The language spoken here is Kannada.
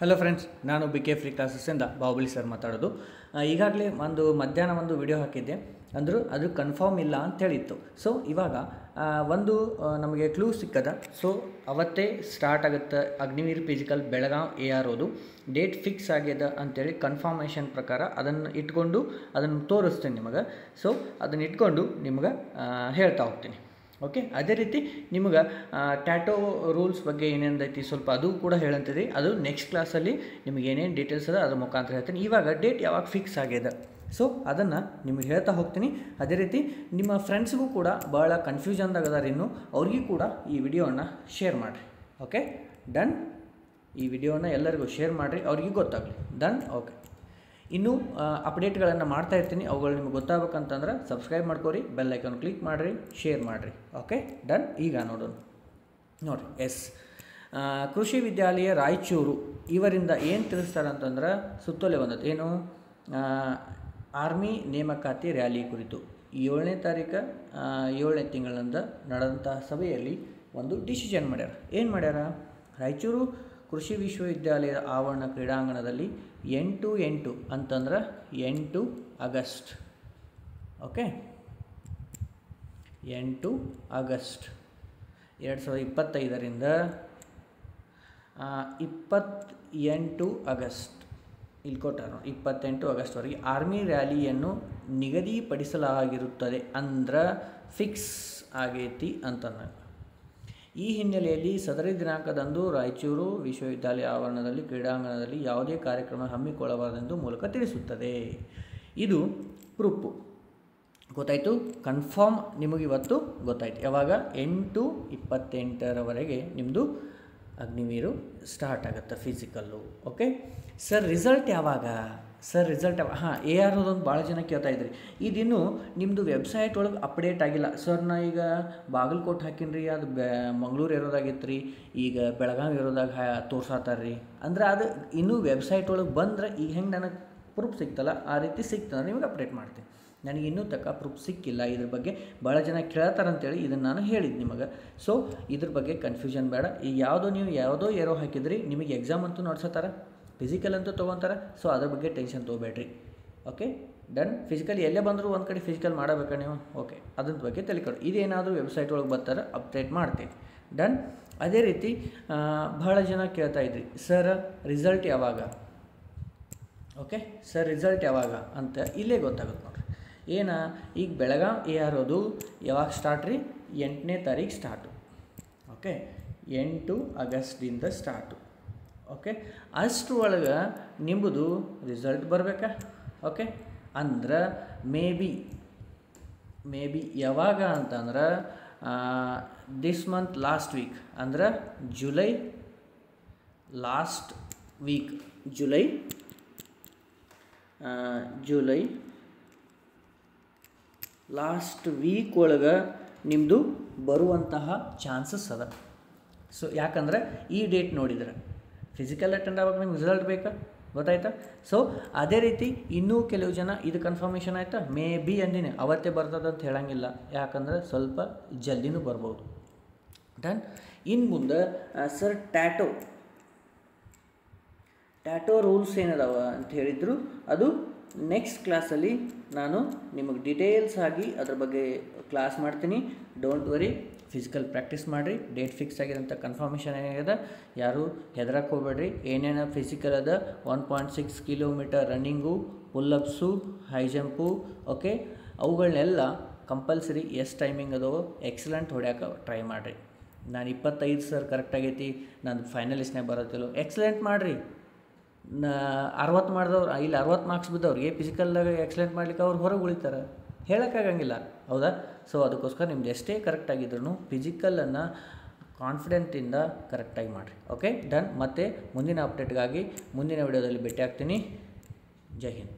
ಹಲೋ ಫ್ರೆಂಡ್ಸ್, ನಾನು ಬಿ ಕೆ ಫ್ರೀ ಕ್ಲಾಸಸ್ಸಿಂದ ಬಾಹುಬಲಿ ಸರ್ ಮಾತಾಡೋದು. ಈಗಾಗಲೇ ಮಧ್ಯಾಹ್ನ ಒಂದು ವಿಡಿಯೋ ಹಾಕಿದ್ದೆ, ಅಂದರೂ ಅದು ಕನ್ಫರ್ಮ್ ಇಲ್ಲ ಅಂತ ಹೇಳಿತ್ತು. ಸೊ ಇವಾಗ ನಮಗೆ ಕ್ಲೂ ಸಿಕ್ಕದ. ಸೊ ಅವತ್ತೇ ಸ್ಟಾರ್ಟ್ ಆಗುತ್ತೆ ಅಗ್ನಿವೀರ್ ಫಿಸಿಕಲ್ ಬೆಳಗಾಂ AR ಓದು. ಡೇಟ್ ಫಿಕ್ಸ್ ಆಗ್ಯದ ಅಂಥೇಳಿ ಕನ್ಫರ್ಮೇಷನ್ ಪ್ರಕಾರ ಅದನ್ನು ಇಟ್ಕೊಂಡು ಅದನ್ನು ತೋರಿಸ್ತೀನಿ ನಿಮಗೆ. ಸೊ ಅದನ್ನು ಇಟ್ಕೊಂಡು ನಿಮ್ಗೆ ಹೇಳ್ತಾ ಹೋಗ್ತೀನಿ. ಓಕೆ, ಅದೇ ರೀತಿ ನಿಮ್ಗೆ ಟ್ಯಾಟೋ ರೂಲ್ಸ್ ಬಗ್ಗೆ ಏನೇನೈತಿ ಸ್ವಲ್ಪ ಅದು ಕೂಡ ಹೇಳಂತಿದ್ರಿ. ಅದು ನೆಕ್ಸ್ಟ್ ಕ್ಲಾಸಲ್ಲಿ ನಿಮ್ಗೆ ಏನೇನು ಡೀಟೇಲ್ಸ್ ಅದ ಅದ್ರ ಮುಖಾಂತರ ಹೇಳ್ತೀನಿ. ಇವಾಗ ಡೇಟ್ ಯಾವಾಗ ಫಿಕ್ಸ್ ಆಗ್ಯದ ಸೊ ಅದನ್ನು ನಿಮಗೆ ಹೇಳ್ತಾ ಹೋಗ್ತೀನಿ. ಅದೇ ರೀತಿ ನಿಮ್ಮ ಫ್ರೆಂಡ್ಸ್ಗೂ ಕೂಡ ಭಾಳ ಕನ್ಫ್ಯೂಷನ್ದಾಗದಾರ, ಇನ್ನು ಅವ್ರಿಗೂ ಕೂಡ ಈ ವಿಡಿಯೋನ ಶೇರ್ ಮಾಡಿರಿ. Okay, done. ಈ ವಿಡಿಯೋನ ಎಲ್ಲರಿಗೂ ಶೇರ್ ಮಾಡಿರಿ, ಅವ್ರಿಗೂ ಗೊತ್ತಾಗಲಿ. ಡನ್. ಓಕೆ, ಇನ್ನೂ ಅಪ್ಡೇಟ್ಗಳನ್ನು ಮಾಡ್ತಾ ಇರ್ತೀನಿ. ಅವುಗಳು ನಿಮ್ಗೆ ಗೊತ್ತಾಗಬೇಕಂತಂದ್ರೆ ಸಬ್ಸ್ಕ್ರೈಬ್ ಮಾಡ್ಕೊರಿ, ಬೆಲ್ ಐಕಾನ್ ಕ್ಲಿಕ್ ಮಾಡಿರಿ, ಶೇರ್ ಮಾಡಿರಿ. Okay, done. ಈಗ ನೋಡೋಣ. ನೋಡಿರಿ, ಎಸ್, ಕೃಷಿ ವಿದ್ಯಾಲಯ ರಾಯಚೂರು ಇವರಿಂದ ಏನು ತಿಳಿಸ್ತಾರೆ ಅಂತಂದ್ರೆ ಸುತ್ತೋಲೆ ಬಂದದ್ದು ಏನು, ಆರ್ಮಿ ನೇಮಕಾತಿ ರ್ಯಾಲಿ ಕುರಿತು 7ನೇ ತಾರೀಕು 7ನೇ ತಿಂಗಳಿಂದ ನಡೆದಂಥ ಸಭೆಯಲ್ಲಿ ಒಂದು ಡಿಸಿಷನ್ ಮಾಡ್ಯಾರ. ಏನು ಮಾಡ್ಯಾರ, ರಾಯಚೂರು ಕೃಷಿ ವಿಶ್ವವಿದ್ಯಾಲಯದ ಆವರಣ ಕ್ರೀಡಾಂಗಣದಲ್ಲಿ 8/8 ಅಂತಂದ್ರೆ 8 ಆಗಸ್ಟ್. ಓಕೆ, 8 ಆಗಸ್ಟ್ 2025ರಿಂದ 28 ಆಗಸ್ಟ್ ಇಲ್ಲಿ ಕೊಟ್ಟಾರ ನೋಡಿ, 28 ಆಗಸ್ಟ್ವರೆಗೆ ಆರ್ಮಿ ರ್ಯಾಲಿಯನ್ನು ನಿಗದಿಪಡಿಸಲಾಗಿರುತ್ತದೆ ಅಂದ್ರೆ ಫಿಕ್ಸ್ ಆಗೈತಿ ಅಂತಂದ. ಈ ಹಿನ್ನೆಲೆಯಲ್ಲಿ ಸದರಿ ದಿನಾಂಕದಂದು ರಾಯಚೂರು ವಿಶ್ವವಿದ್ಯಾಲಯ ಆವರಣದಲ್ಲಿ ಕ್ರೀಡಾಂಗಣದಲ್ಲಿ ಯಾವುದೇ ಕಾರ್ಯಕ್ರಮ ಹಮ್ಮಿಕೊಳ್ಳಬಾರದೆಂದು ಮೂಲಕ ತಿಳಿಸುತ್ತದೆ. ಇದು ಪ್ರೂಫು ಗೊತ್ತಾಯಿತು, ಕನ್ಫರ್ಮ್ ನಿಮಗೆ ಇವತ್ತು ಗೊತ್ತಾಯಿತು. ಯಾವಾಗ 8/28 ನಿಮ್ಮದು ಅಗ್ನಿವೀರು ಸ್ಟಾರ್ಟ್ ಆಗುತ್ತೆ ಫಿಸಿಕಲ್ಲು. ಓಕೆ ಸರ್, ರಿಸಲ್ಟ್ ಯಾವಾಗ ಸರ್, ರಿಸಲ್ಟ್ ಹಾಂ AR ಓದೊಂದು ಭಾಳ ಜನ ಕೇಳ್ತಾ ಇದ್ರಿ. ಇದಿನ್ನೂ ನಿಮ್ಮದು ವೆಬ್ಸೈಟ್ ಒಳಗೆ ಅಪ್ಡೇಟ್ ಆಗಿಲ್ಲ ಸರ್. ನಾ ಈಗ ಬಾಗಲಕೋಟೆ ಹಾಕಿನ್ರಿ, ಅದು ಮಂಗಳೂರು ಇರೋದಾಗಿತ್ತು ರೀ, ಈಗ ಬೆಳಗಾವಿ ಇರೋದಾಗ ತೋರ್ಸಾತಾರ ರೀ. ಅಂದ್ರೆ ಅದು ಇನ್ನೂ ವೆಬ್ಸೈಟ್ ಒಳಗೆ ಬಂದ್ರೆ ಈಗ ಹೆಂಗೆ ನನಗೆ ಪ್ರೂಫ್ ಸಿಗ್ತಲ್ಲ ಆ ರೀತಿ ಸಿಗ್ತಂದ್ರೆ ನಿಮಗೆ ಅಪ್ಡೇಟ್ ಮಾಡ್ತೀನಿ. ನನಗೆ ಇನ್ನೂ ತಕ್ಕ ಪ್ರೂಫ್ ಸಿಕ್ಕಿಲ್ಲ. ಇದ್ರ ಬಗ್ಗೆ ಭಾಳ ಜನ ಕೇಳ್ತಾರಂತೇಳಿ ಇದನ್ನು ನಾನು ಹೇಳಿದ್ದು ನಿಮಗೆ. ಸೊ ಇದ್ರ ಬಗ್ಗೆ ಕನ್ಫ್ಯೂಷನ್ ಬೇಡ. ಈಗ ನೀವು ಯಾವುದೋ ಏರೋ ಹಾಕಿದ್ರಿ, ನಿಮಗೆ ಎಕ್ಸಾಮ್ ಅಂತೂ ನೋಡ್ಸತ್ತಾರ, ಫಿಸಿಕಲ್ ಅಂತೂ ತೊಗೊತಾರೆ. ಸೊ ಅದ್ರ ಬಗ್ಗೆ ಟೆನ್ಷನ್ ತೊಗೋಬೇಡ್ರಿ. Okay, done. ಫಿಸಿಕಲ್ ಎಲ್ಲೇ ಬಂದರೂ ಒಂದು ಕಡೆ ಫಿಸಿಕಲ್ ಮಾಡಬೇಕಾ ನೀವು? ಓಕೆ, ಅದ್ರ ಬಗ್ಗೆ ತಲೆಕೊಡಿ. ಇದೇನಾದರೂ ವೆಬ್ಸೈಟ್ ಒಳಗೆ ಬರ್ತಾರೆ ಅಪ್ಡೇಟ್ ಮಾಡ್ತೀನಿ. ಡನ್. ಅದೇ ರೀತಿ ಭಾಳ ಜನ ಕೇಳ್ತಾ ಇದ್ರಿ, ಸರ್ ರಿಸಲ್ಟ್ ಯಾವಾಗ? ಓಕೆ ಸರ್, ರಿಸಲ್ಟ್ ಯಾವಾಗ ಅಂತ ಇಲ್ಲೇ ಗೊತ್ತಾಗುತ್ತೆ ನೋಡಿರಿ. ಈಗ ಬೆಳಗಾಂ AR ಓದು ಯಾವಾಗ ಸ್ಟಾರ್ಟ್ ರೀ? 8ನೇ ತಾರೀಕು ಸ್ಟಾರ್ಟು. ಓಕೆ, 8 ಆಗಸ್ಟಿಂದ ಸ್ಟಾರ್ಟು. ಓಕೆ, ಅಷ್ಟರೊಳಗೆ ನಿಮ್ಮದು ರಿಸಲ್ಟ್ ಬರಬೇಕಾ? ಓಕೆ, ಅಂದ್ರೆ ಮೇ ಬಿ ಯಾವಾಗ ಅಂತಂದ್ರೆ ದಿಸ್ ಮಂತ್ ಲಾಸ್ಟ್ ವೀಕ್, ಅಂದ್ರೆ July last week, July last week ಒಳಗೆ ನಿಮ್ಮದು ಬರುವಂತಹ ಚಾನ್ಸಸ್ ಅದ. ಸೊ ಯಾಕಂದ್ರೆ ಈ ಡೇಟ್ ನೋಡಿದ್ರೆ ಫಿಸಿಕಲ್ ಅಟೆಂಡ್ ಆವಾಗ ನಿಮ್ಗೆ ರಿಸಲ್ಟ್ ಬೇಕಾ? ಗೊತ್ತಾಯ್ತಾ? ಸೊ ಅದೇ ರೀತಿ ಇನ್ನೂ ಕೆಲವು ಜನ ಇದು ಕನ್ಫರ್ಮೇಷನ್ ಆಯಿತಾ, ಮೇ ಬಿ ಅಂದಿನಿ, ಅವತ್ತೇ ಬರ್ತದೆ ಅಂತ ಹೇಳಂಗಿಲ್ಲ. ಯಾಕಂದ್ರೆ ಸ್ವಲ್ಪ ಜಲ್ದಿನೂ ಬರ್ಬೋದು. ಡನ್. ಇನ್ನು ಮುಂದೆ ಸರ್ ಟ್ಯಾಟೋ ರೂಲ್ಸ್ ಏನದಾವ ಅಂತ ಹೇಳಿದ್ರು, ಅದು ನೆಕ್ಸ್ಟ್ ಕ್ಲಾಸಲ್ಲಿ ನಾನು ನಿಮಗೆ ಡೀಟೇಲ್ಸ್ ಆಗಿ ಅದ್ರ ಬಗ್ಗೆ ಕ್ಲಾಸ್ ಮಾಡ್ತೀನಿ. ಡೋಂಟ್ ವರಿ, ಫಿಸಿಕಲ್ ಪ್ರಾಕ್ಟೀಸ್ ಮಾಡಿರಿ. ಡೇಟ್ ಫಿಕ್ಸ್ ಆಗಿರೋಂಥ ಕನ್ಫರ್ಮೇಷನ್ ಏನಾಗಿದೆ, ಯಾರು ಹೆದರಕ್ಕೆ ಹೋಗ್ಬೇಡ್ರಿ. ಏನೇನು ಫಿಸಿಕಲ್ ಅದ, 1.6 kilometre running, pullups, high jump. Okay, ಅವುಗಳನ್ನೆಲ್ಲ ಕಂಪಲ್ಸರಿ ಎಷ್ಟು ಟೈಮಿಂಗ್ ಅದವೋ ಎಕ್ಸಲೆಂಟ್ ಹೊಡ್ಯಾಕೆ ಟ್ರೈ ಮಾಡಿರಿ. ನಾನು 25 ಸರ್ ಕರೆಕ್ಟ್ ಆಗೈತಿ, ನಾನು ಫೈನಲಿಸ್ಟ್ನಾಗ ಬರೋತಿಲ್ಲೋ, ಎಕ್ಸಲೆಂಟ್ ಮಾಡಿರಿ. 60 ಮಾಡಿದವ್ರು ಇಲ್ಲಿ 60 ಮಾರ್ಕ್ಸ್ ಬಿದ್ದವ್ರಿಗೆ ಫಿಸಿಕಲ್ದಾಗ ಎಕ್ಸಲೆಂಟ್ ಮಾಡ್ಲಿಕ್ಕೆ ಅವ್ರು ಹೊರಗೆ ಉಳಿತಾರೆ, ಹೇಳೋಕ್ಕಾಗಂಗಿಲ್ಲ. ಹೌದಾ? ಸೊ ಅದಕ್ಕೋಸ್ಕರ ನಿಮ್ದು ಎಷ್ಟೇ ಕರೆಕ್ಟಾಗಿದ್ರೂ ಫಿಸಿಕಲನ್ನು ಕಾನ್ಫಿಡೆಂಟಿಂದ ಕರೆಕ್ಟಾಗಿ ಮಾಡಿರಿ. Okay, done. ಮತ್ತು ಮುಂದಿನ ಅಪ್ಡೇಟ್ಗಾಗಿ ಮುಂದಿನ ವಿಡಿಯೋದಲ್ಲಿ ಭೇಟಿ ಆಗ್ತೀನಿ. ಜೈ ಹಿಂದ್.